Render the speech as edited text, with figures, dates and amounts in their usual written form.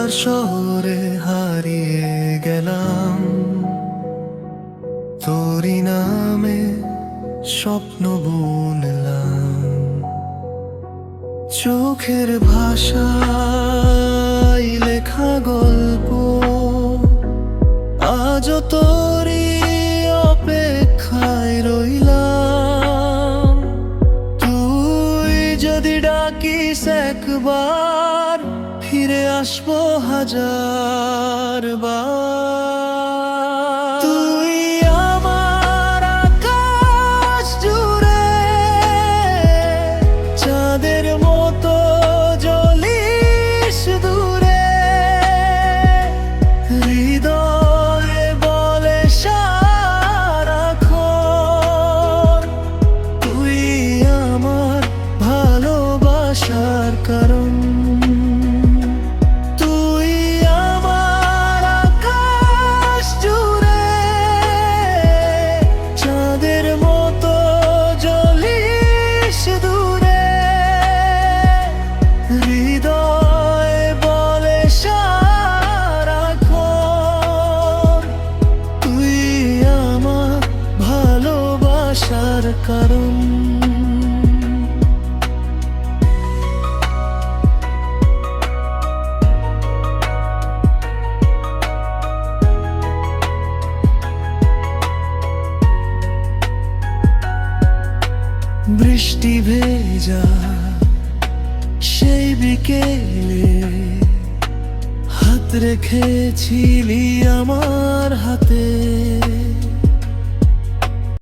শহরে হারিয়ে গেলাম, তোরি নামে স্বপ্ন বুনলাম। চোখের ভাষায় লেখা গল্প আজও তোরি অপেক্ষায় রইলাম। তুই যদি ডাকিস একবার, ফিরে আসবো হাজার বার। তুই আমার আকাশ জুড়ে চাঁদের মতো জ্বলিস দূরে, হৃদয়ে বলে সারাক্ষণ তুই আমার ভালোবাসার কারণ। কারণ বৃষ্টি ভেজা সেই বিকেলে হাত রেখেছিলি